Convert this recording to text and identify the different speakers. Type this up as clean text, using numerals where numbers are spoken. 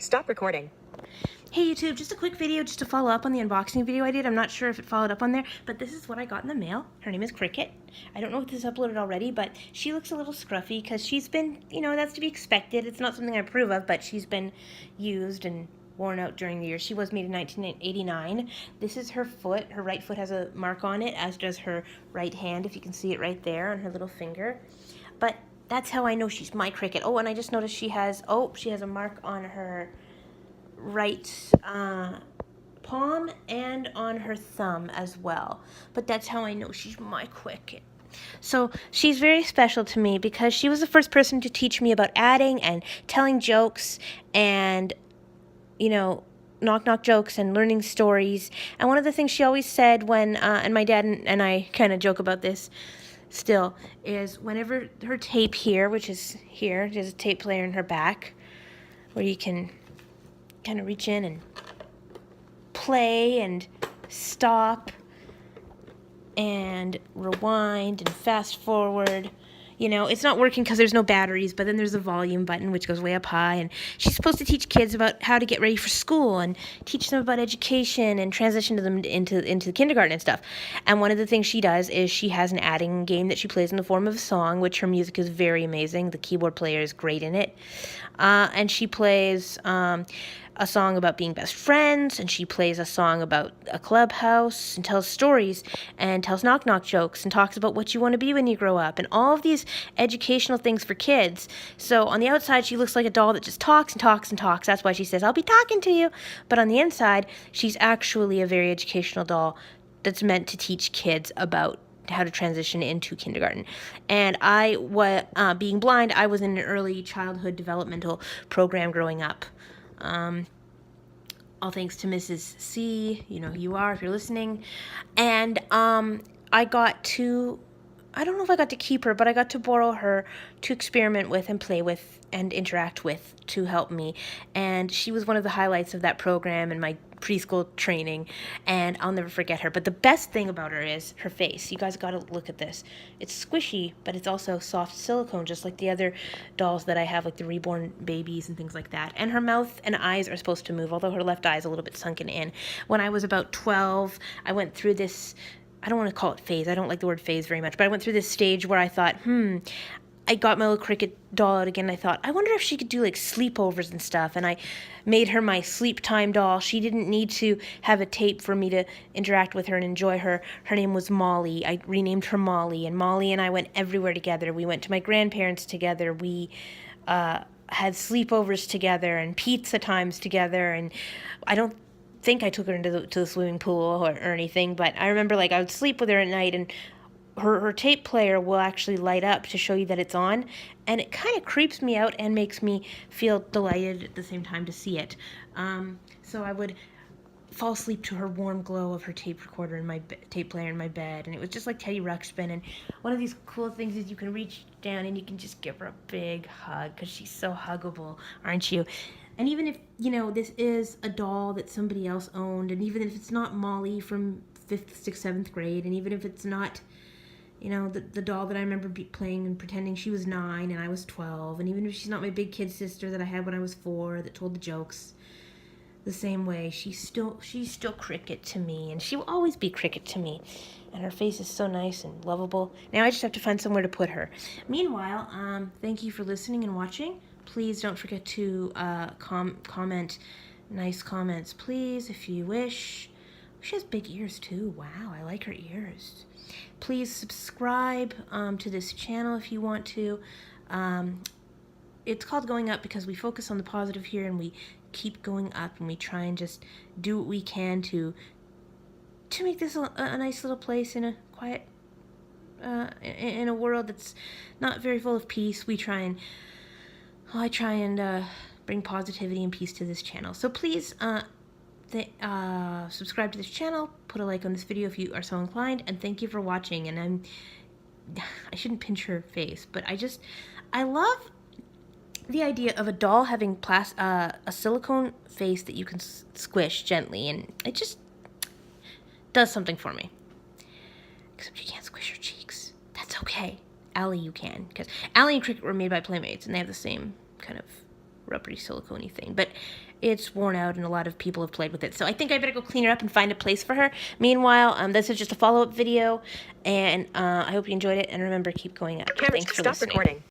Speaker 1: Stop recording. Hey YouTube, just a quick video just to follow up on the unboxing video I did. I'm not sure if it followed up on there, but this is what I got in the mail. Her name is Cricket. I don't know if this is uploaded already, but she looks a little scruffy because she's been, that's to be expected. It's not something I approve of, but she's been used and worn out during the year. She was made in 1989. This is her foot. Her right foot has a mark on it, as does her right hand, if you can see it right there on her little finger. But that's how I know she's my Cricket. Oh, and I just noticed she has a mark on her right palm and on her thumb as well. But that's how I know she's my Cricket. So she's very special to me because she was the first person to teach me about adding and telling jokes and, knock-knock jokes and learning stories. And one of the things she always said when, and my dad and I kind of joke about this still, is whenever her tape here, which is here, there's a tape player in her back where you can kind of reach in and play and stop and rewind and fast forward. It's not working because there's no batteries, but then there's a volume button which goes way up high, and she's supposed to teach kids about how to get ready for school and teach them about education and transition to them into kindergarten and stuff. And one of the things she does is she has an adding game that she plays in the form of a song, which her music is very amazing. The keyboard player is great in it. And she plays a song about being best friends, and she plays a song about a clubhouse, and tells stories, and tells knock-knock jokes, and talks about what you want to be when you grow up, and all of these educational things for kids. So on the outside, she looks like a doll that just talks and talks and talks. That's why she says, "I'll be talking to you." But on the inside, she's actually a very educational doll that's meant to teach kids about how to transition into kindergarten. And being blind, I was in an early childhood developmental program growing up. All thanks to Mrs. C, you know who you are if you're listening. And I don't know if I got to keep her, but I got to borrow her to experiment with and play with and interact with to help me. And she was one of the highlights of that program and my preschool training, and I'll never forget her. But the best thing about her is her face. You guys got to look at this. It's squishy, but it's also soft silicone, just like the other dolls that I have, like the reborn babies and things like that. And her mouth and eyes are supposed to move, although her left eye is a little bit sunken in. When I was about 12, I went through this, I don't want to call it phase. I don't like the word phase very much, but I went through this stage where I thought, I got my little Cricket doll out again. I thought, I wonder if she could do like sleepovers and stuff. And I made her my sleep time doll. She didn't need to have a tape for me to interact with her and enjoy her. Her name was Molly. I renamed her Molly. And Molly and I went everywhere together. We went to my grandparents together. We had sleepovers together and pizza times together. And I don't think I took her into the swimming pool or anything, but I remember I would sleep with her at night, and her tape player will actually light up to show you that it's on, and it kind of creeps me out and makes me feel delighted at the same time to see it. So I would fall asleep to her warm glow of her tape recorder and my tape player in my bed, and it was just like Teddy Ruxpin. And one of these cool things is you can reach down and you can just give her a big hug because she's so huggable, aren't you? And even if, this is a doll that somebody else owned, and even if it's not Molly from 5th, 6th, 7th grade, and even if it's not, the doll that I remember playing and pretending she was 9 and I was 12, and even if she's not my big kid sister that I had when I was 4 that told the jokes the same way, she's still Cricket to me, and she will always be Cricket to me. And her face is so nice and lovable. Now I just have to find somewhere to put her. Meanwhile, thank you for listening and watching. Please don't forget to comment nice comments, please, if you wish. She has big ears too. Wow, I like her ears. Please subscribe to this channel if you want to. It's called Going Up because we focus on the positive here, and we keep going up, and we try and just do what we can to make this a nice little place in a quiet, in a world that's not very full of peace. I try and bring positivity and peace to this channel. So please subscribe to this channel, put a like on this video if you are so inclined, and thank you for watching. And I shouldn't pinch her face, but I love the idea of a doll having a silicone face that you can squish gently, and it just does something for me. Except you can't squish her cheeks. That's okay. Allie, you can, because Allie and Cricket were made by Playmates, and they have the same kind of rubbery silicone thing, but it's worn out and a lot of people have played with it. So I think I better go clean her up and find a place for her. Meanwhile, this is just a follow-up video, and I hope you enjoyed it. And remember, keep going up. Thanks for listening.